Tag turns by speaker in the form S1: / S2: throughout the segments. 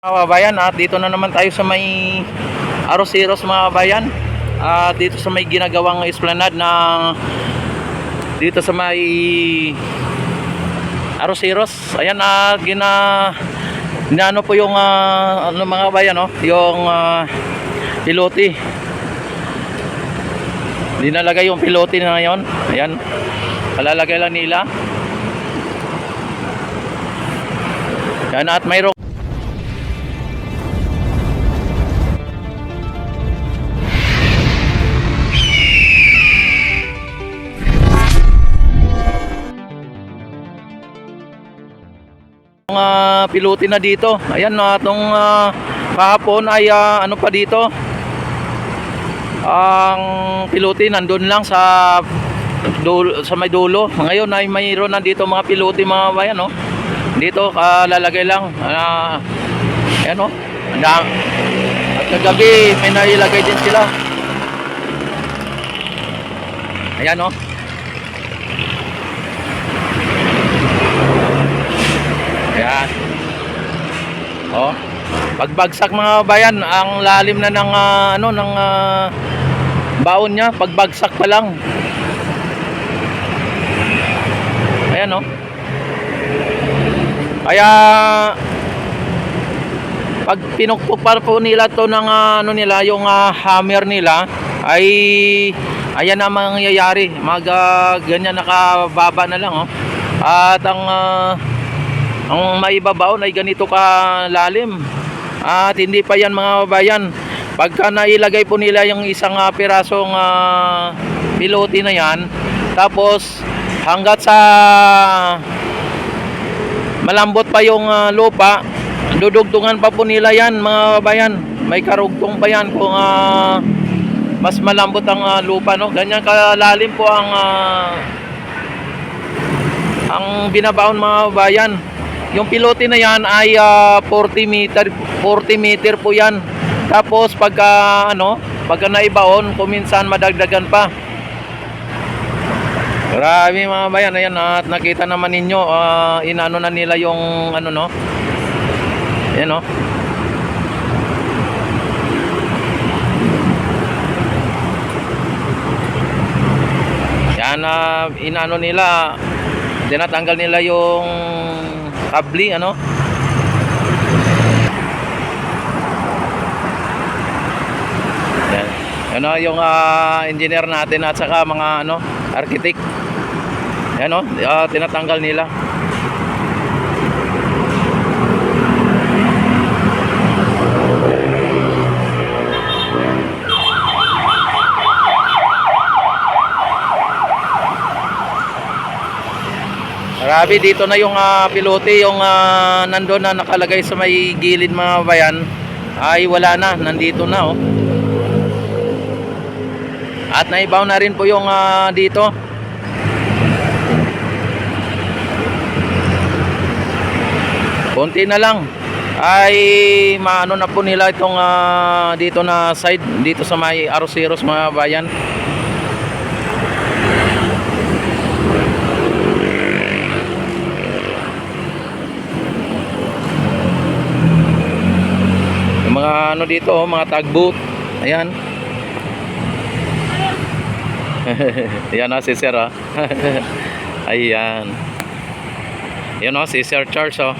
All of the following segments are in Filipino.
S1: Mga kabayan, at dito na naman tayo sa may Arroceros mga kabayan. At dito sa may ginagawang esplanade na dito sa may Arroceros. Ayan, ginano po yung ano mga kabayan, no? Yung pilote. Dinalagay yung pilote na ngayon. Ayan. Kalalagay lang nila. Yan, at mayroong pilote na dito. Ayan, itong kahapon ay ano pa dito, ang pilote nandun lang sa sa may dulo. Ngayon ay mayroon na dito mga pilote mga bayan, no? Dito kalalagay lang. Ayan, no? At kagabi may nailagay din sila. Ayan, no? Ayan. Oh. Pagbagsak mga bayan, ang lalim na ng ano ng baon niya, pagbagsak pa lang. Ayan, oh. Kaya pag pinukpok pa po nila to ng ano nila, yung hammer nila, ay ayan na mangyayari. Ganyan nakababa na lang, oh. At ang maibabaon ay ganito kalalim. At hindi pa yan mga bayan. Pagka nailagay po nila yung isang pirasong pilote na yan, tapos hanggat sa malambot pa yung lupa, dudugtungan pa po nila yan mga bayan. May karugtong pa yan kung mas malambot ang lupa, no? Ganyan kalalim po ang binabaon mga bayan. Yung pilote na yan ay 40 meter po yan. Tapos pagka naibaon, kuminsan madagdagan pa. Grabe mga bayan. Ayan, at nakita naman ninyo, inano na nila yung ano, no? Ayan, no? Yan, inano nila, tinatanggal nila yung kabli, ano? Yan. Ano yung engineer natin at saka mga architect. Yan, no? Tinatanggal nila. Grabe, dito na yung pilote, yung nandun na nakalagay sa may gilid mga bayan, ay wala na, nandito na, oh. At naibaw na rin po yung dito. Konti na lang ay maano na po nila itong dito na side, dito sa may Arroceros mga bayan. Mga dito, mga tugboat. Ayan. Ayan, si Sir, ayan. Ayan, si Sir Charles, oh.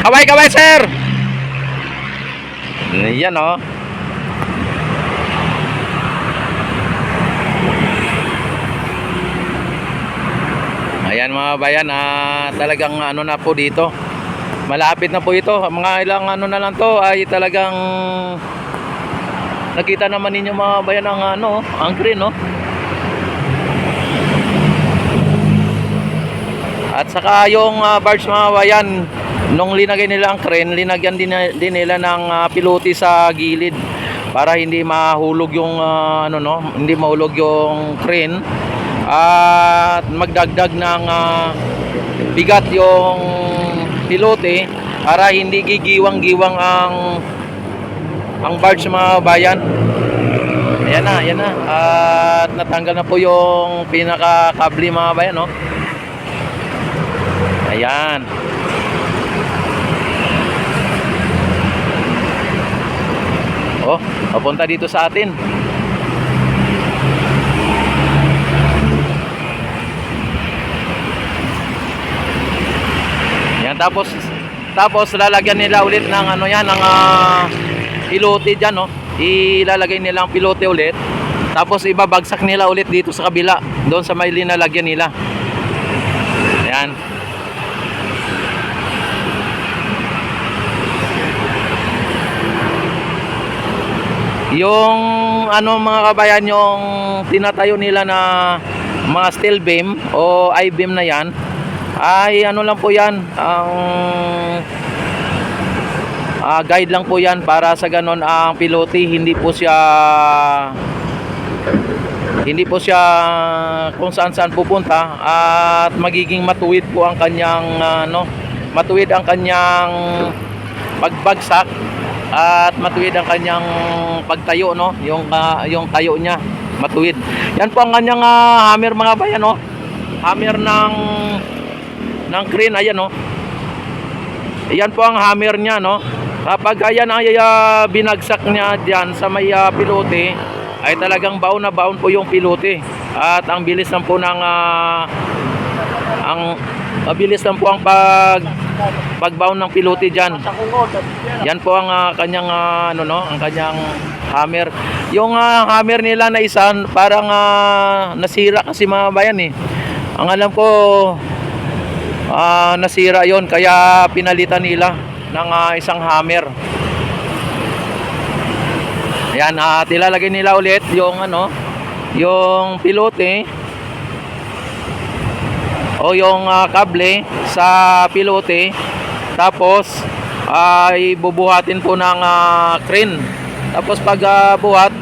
S1: Kaway, sir. Ayan, oh. Ayan mga bayan, talagang na po dito. Malapit na po ito. Mga ilang na lang to ay talagang nakita naman ninyo mga bayan ang crane, no? At saka yung barge mga bayan, nung linagay nila ang crane, linagyan din nila ng pilote sa gilid para hindi mahulog yung hindi mahulog yung crane at magdagdag ng bigat yung pilote para hindi gigiwang-giwang ang barge mga bayan. Ayan na. At natanggal na po yung pinaka-kable mga bayan, no? Ayan. papunta dito sa atin. Yan, tapos lalagyan nila ulit ng ano yan, ng pilote dyan, no? Ilalagay nila ang pilote ulit. Tapos ibabagsak nila ulit dito sa kabila, doon sa may linalagyan nila. Yan. Yung ano mga kabayan, yung tinatayo nila na mga steel beam o I-beam na yan, ay ano lang po yan, ang guide lang po yan para sa ganon ang pilote hindi po siya kung saan pupunta, at magiging matuwid po ang kanyang matuwid ang kanyang pagbagsak at matuwid ang kanyang pagtayo, no? Yung tayo niya matuwid. Yan po ang kanyang hammer mga bayan, no? Hammer ng crane, ayan, no? Yan po ang hammer niya, no? Kapag ayan ay binagsak niya diyan sa may pilote, ay talagang baon na baon po yung pilote. At ang bilis lang po ng mabilis lang po ang pagbaon ng pilote diyan. Yan po ang kanyang ang kanyang hammer. Yung hammer nila na isa parang nasira kasi mga bayan eh. Ang alam ko nasira yon, kaya pinalitan nila ng isang hammer. Ayan, ilalagay nila ulit yung yung pilote o yung kable sa pilote. Tapos ay bubuhatin po ng crane. Tapos pag buhat,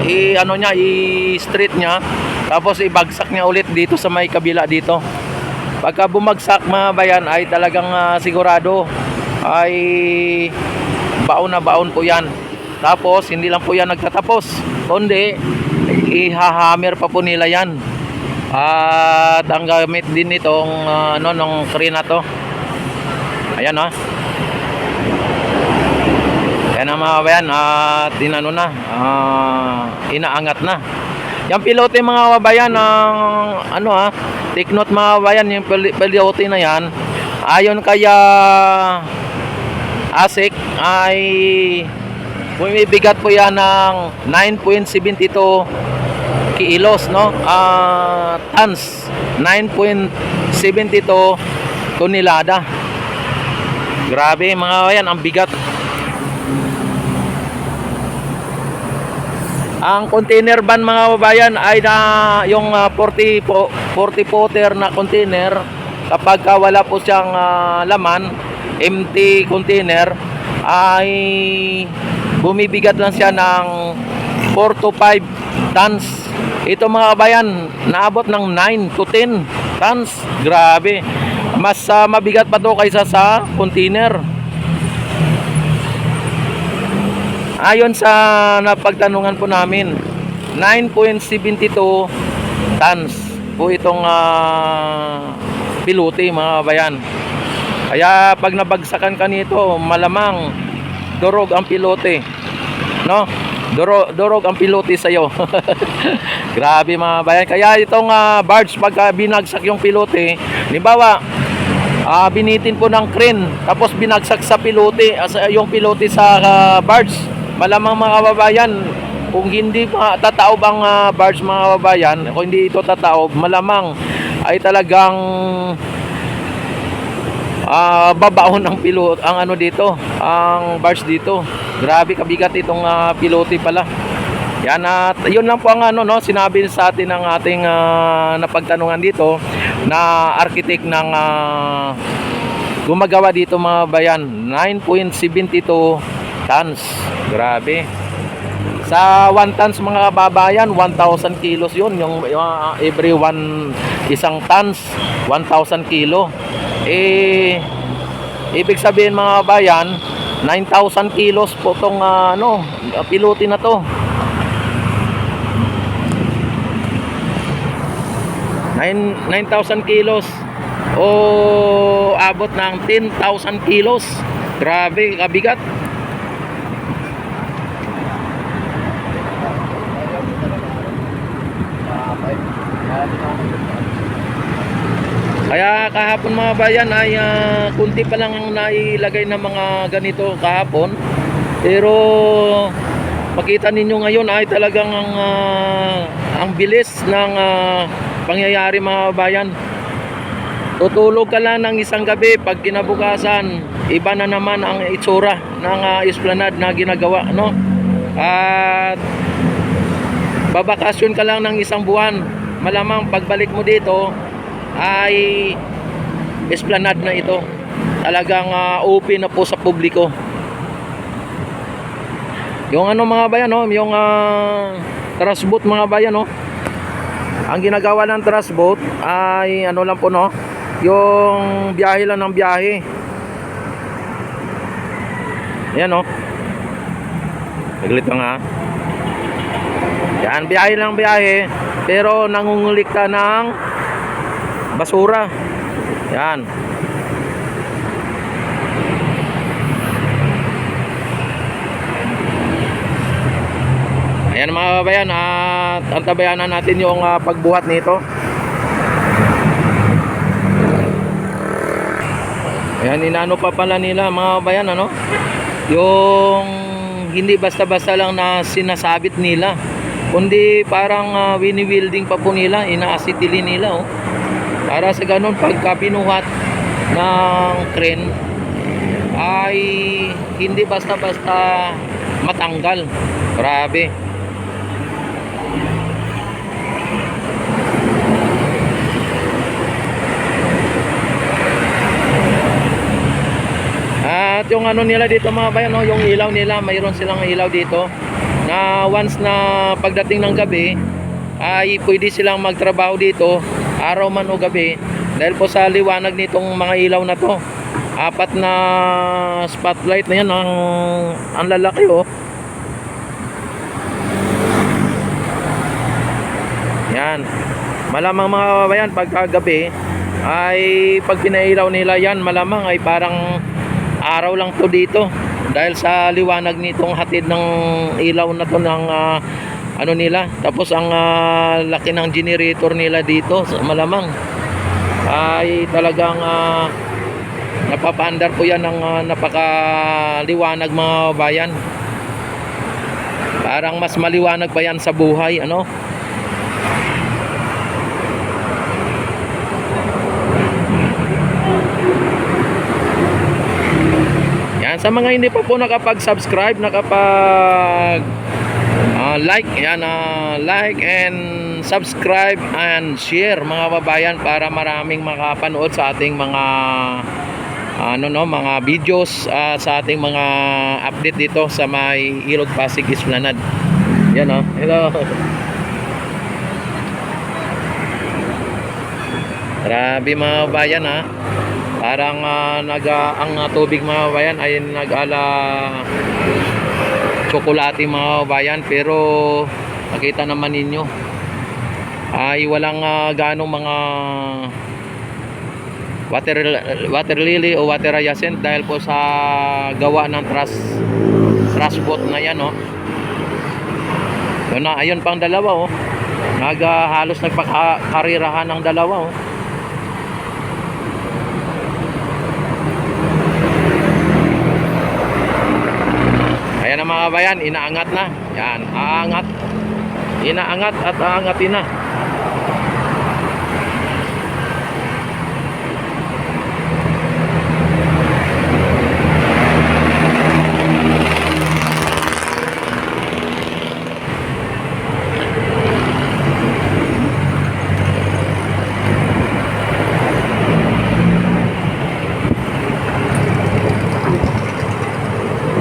S1: i-straight niya. Tapos ibagsak niya ulit dito sa may kabila dito. Pagka bumagsak mga bayan ay talagang sigurado ay baon na baon po yan. Tapos hindi lang po yan nagtatapos, kundi ihahammer pa po nila yan. At ang gamit din nitong nung crane na to, ayan, ayan ang mga bayan, at inaangat na yung pilote mga bayan ng take note mga bayan, yung pilote na yan ayon kaya ASIC ay bumibigat po yan ng 9.72 kilos, no? Tons, 9.72 tonelada. Grabe mga bayan, ang bigat. Ang container van mga babayan ay yung 40 footer na container. Kapag wala po siyang laman, empty container, ay bumibigat lang siya ng 4 to 5 tons. Ito mga kabayan, naabot ng 9 to 10 tons. Grabe. Mas mabigat pa to kaysa sa container. Ayon sa napagtanungan po namin, 9.72 tons po itong pilote mga kabayan. Kaya pag nabagsakan ka nito, malamang durog ang pilote, no? Durog ang pilote sa iyo. Grabe mga bayan. Kaya itong barge, pag binagsak yung pilote, halimbawa binitin po ng crane, tapos binagsak sa pilote, yung pilote sa barge, malamang mga babayan, kung hindi tataob ang barge mga babayan, kung hindi ito tataob, malamang ay talagang babaon ng pilot ang dito, ang barge dito. Grabe kabigat itong pilote pala. Yan, at yun lang po ang sinabi sa atin ng ating napagtanungan dito na architect ng gumagawa dito mga bayan. 9.72 tons. Grabe. Sa 1 tons mga kababayan, 1,000 kilos yun. Yung every isang tons, 1,000 kilo. Ibig sabihin mga kabayan, 9,000 kilos po itong pilote na to. 9,000 kilos o abot ng 10,000 kilos. Grabe kabigat. Kaya kahapon mga bayan ay kunti pa lang ang nailagay ng mga ganito kahapon. Pero makita ninyo ngayon ay talagang ang bilis ng pangyayari mga bayan. Tutulog ka lang ng isang gabi, pag kinabukasan iba na naman ang itsura ng esplanade na ginagawa, no? At babakasyon ka lang ng isang buwan, malamang pagbalik mo dito ay esplanade na ito. Talagang open na po sa publiko. Yung ano mga bayan, no? Yung trustboat mga bayan, no? Ang ginagawa ng trustboat ay ano lang po, no? Yung biyahe lang ng biyahe. Yan, no? Saglit lang ha. Yan, biyahe lang biyahe, pero nangungulikta ng basura. Yan. Ayan mga kabayan, at antabayanan natin yung pagbuhat nito. Ayan, inano pa pala nila mga kabayan, ano? Yung hindi basta-basta lang na sinasabit nila, kundi parang wini-wielding pa po nila, ina-acetylene nila, oh. Para sa ganun, pagka pinuhat ng crane ay hindi basta-basta matanggal. Grabe. At yung ano nila dito mga bayan, no, yung ilaw nila, mayroon silang ilaw dito na once na pagdating ng gabi ay pwede silang magtrabaho dito, araw man o gabi, dahil po sa liwanag nitong mga ilaw na to. 4 na spotlight na yan, ang lalaki, oh. Yan, malamang mga kabayan, pagkagabi ay pag pinailaw nila yan, malamang ay parang araw lang to dito, dahil sa liwanag nitong hatid ng ilaw na to ng ano nila. Tapos ang laki ng generator nila dito, malamang ay talagang napapaandar po yan ng napakaliwanag mga bayan. Parang mas maliwanag pa yan sa buhay, ano? Yan, sa mga hindi pa po nakapag-subscribe, like, yan, like and subscribe and share mga babayan, para maraming makapanood sa ating mga mga videos, sa ating mga update dito sa may Ilog Pasig Esplanade. Yan, oh. Hello. Grabe mga babayan, ha. Parang ang tubig mga bayan ay nag-ala tsokolate mga bayan, pero nakita naman ninyo ay walang ganong mga water lily o water hyacinth, dahil po sa gawa ng trust boat na yan, oh. Yun na, ayun pang dalawa, oh. Halos nagpakarirahan ng dalawa, oh. Ayan na mga kabayan, inaangat na. Yan, aangat. Inaangat at aangatin na.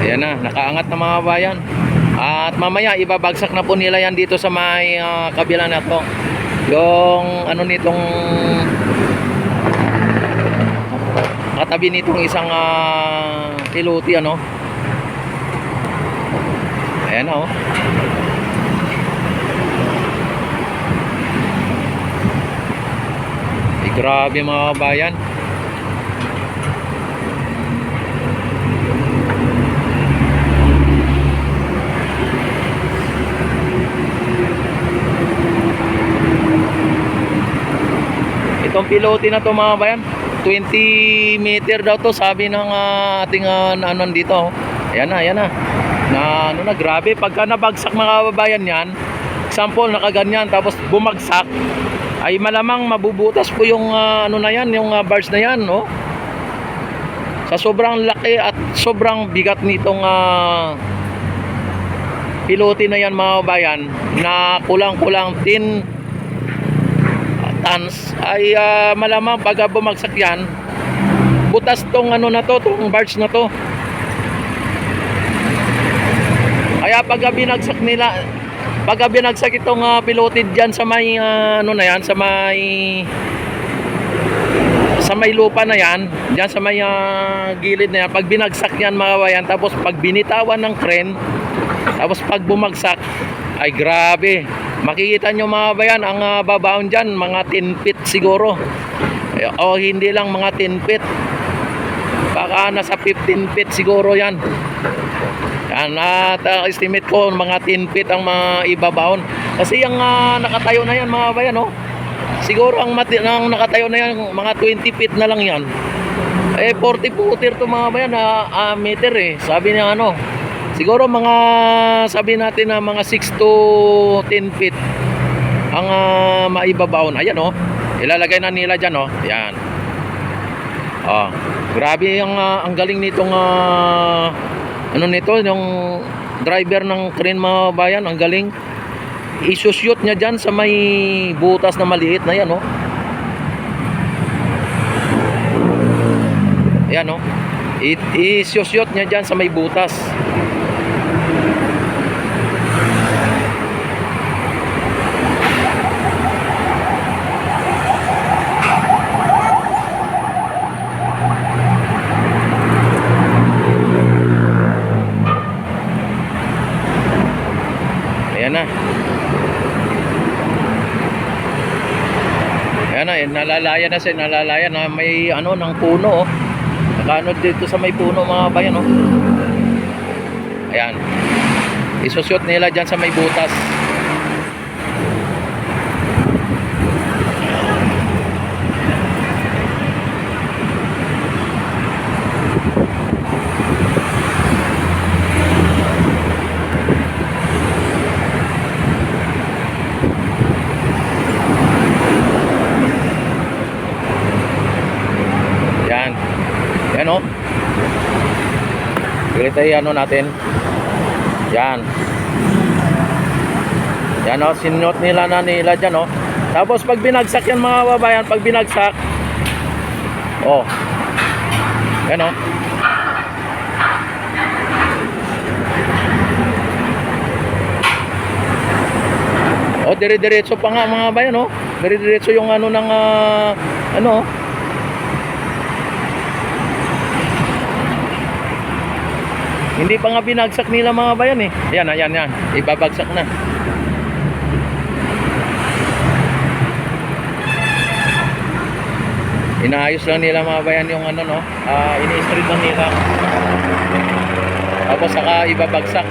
S1: Ayan na, nakaangat na mga bayan. At mamaya ibabagsak na po nila yan dito sa may kabila na to. Yung ano nitong katabi nitong isang piluti, ano. Ayan na, oh. Grabe mga bayan. Itong pilote na to mga bayan, 20 meter daw to, sabi ng ating ano dito. Ayan na, ayan na. Na ano na, grabe. Pagka nabagsak mga babayan yan, example, nakaganyan, tapos bumagsak, ay malamang mabubutas po yung ano na yan, yung bars na yan, no? Sa sobrang laki at sobrang bigat nitong pilote na yan mga bayan, na kulang-kulang 10 tons, ay malamang pag bumagsak yan, butas tong ano na to, tong bars na to. Kaya pag binagsak nila, pag binagsak itong pilote dyan sa may ano na yan, sa may lupa na yan, dyan sa may gilid na yan, pag binagsak yan mga bayan, tapos pag binitawan ng crane, tapos pag bumagsak, ay grabe, makikita nyo mga bayan, ang babaon dyan, mga 10 feet siguro, o hindi lang mga 10 feet, baka nasa 15 feet siguro yan. Yan, estimate ko mga 10 feet ang mga ibabaon, kasi yung nakatayo na yan mga bayan, oh, siguro ang nakatayo na yan, mga 20 feet na lang yan. 40 footer to mga bayan, meter sabi niya ano, siguro mga, sabi natin na mga 6 to 10 feet ang maibabaon. Ayan, oh, ilalagay na nila dyan, oh, yan. Grabe ang galing nitong ano nito, yung driver ng crane mga bayan, ang galing. Isushoot niya dyan sa may butas na maliit na yan, oh. Ayan, oh, isushoot niya dyan sa may butas. Ayan na. Ayan na, nalalayan na siya, nalalayan na may ano ng puno, oh. Nakaano dito sa may puno mga bayan, oh. Ayan. Isushoot nila dyan sa may butas. Yan, oh. Dito ano natin. Yan. Yan, oh, sinot nila dyan, oh. Tapos pag binagsak yan mga babayan, pag binagsak, oh. Yan, oh. Oh, dire-diretso pa nga mga bayan, oh. Dire-diretso yung ano ng ano, hindi pa nga binagsak nila mga bayan, Ayan, ayan, yan. Ibabagsak na. Inaayos lang nila mga bayan yung ano, no. Ini-straight lang nila. Tapos saka ibabagsak.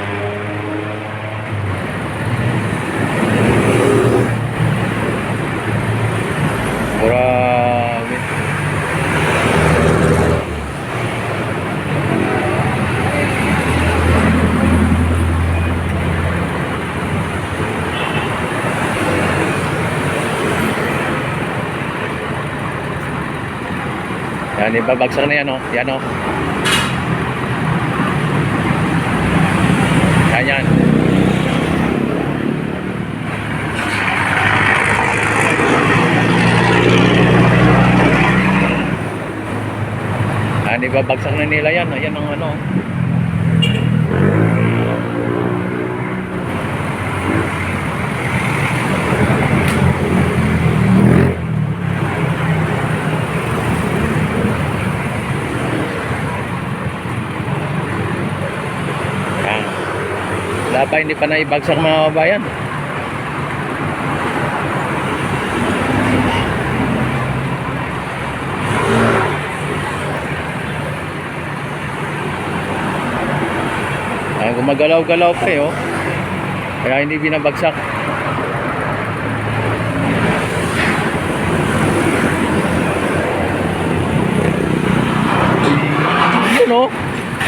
S1: Grabe. Yan, ibabagsak na yan, oh. Yan, oh. Yan, yan. Yan, ibabagsak na nila yan. Ayan ang ano. Wala pa, hindi pa naibagsak mga kabayan. Ay, gumagalaw-galaw pa, oh. Kaya hindi binabagsak.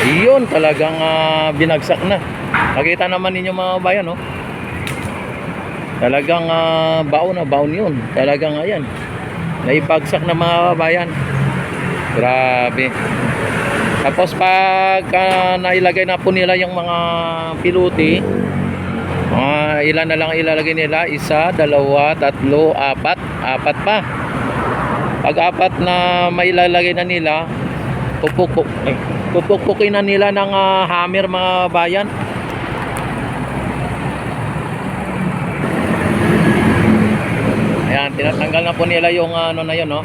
S1: Ayun, talagang binagsak na. Nakita naman ninyo mga bayan, no? Talagang baon na baon yun. Talagang ayan, naibagsak na mga bayan. Grabe. Tapos pag nailagay na po nila yung mga piluti, ilan na lang ilalagay nila? Isa, dalawa, tatlo, apat. Apat pa. Pag apat na mailalagay na nila, pupukpukin na nila ng hammer mga bayan. Ayan, tinatanggal na po nila yung ano na yun, no?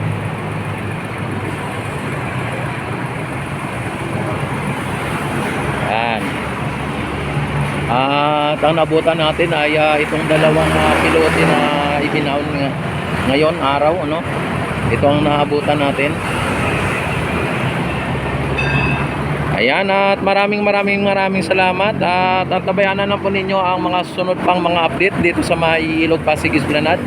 S1: Ayan. At ang nabutan natin ay itong dalawang pilote na ibinaon ngayon araw, ano? Ito ang naabutan natin. Ayan, at maraming salamat. At tabayanan na po ninyo ang mga sunod pang mga update dito sa may Ilog Pasig Esplanade,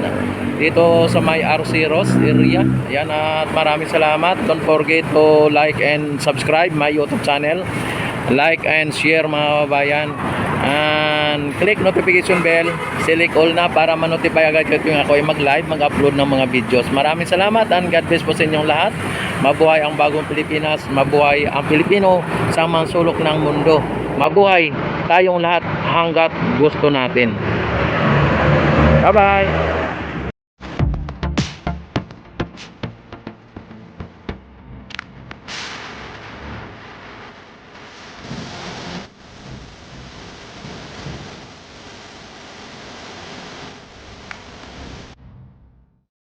S1: dito sa may RC Ross area. Ayan, at maraming salamat. Don't forget to like and subscribe my YouTube channel. Like and share mga kababayan. And click notification bell, select all na para ma-notify agad kayo kung ako ay mag-live, mag-upload ng mga videos. Maraming salamat and God bless po sa inyong lahat. Mabuhay ang bagong Pilipinas, mabuhay ang Pilipino sa mga sulok ng mundo. Mabuhay tayong lahat hanggat gusto natin. Bye-bye!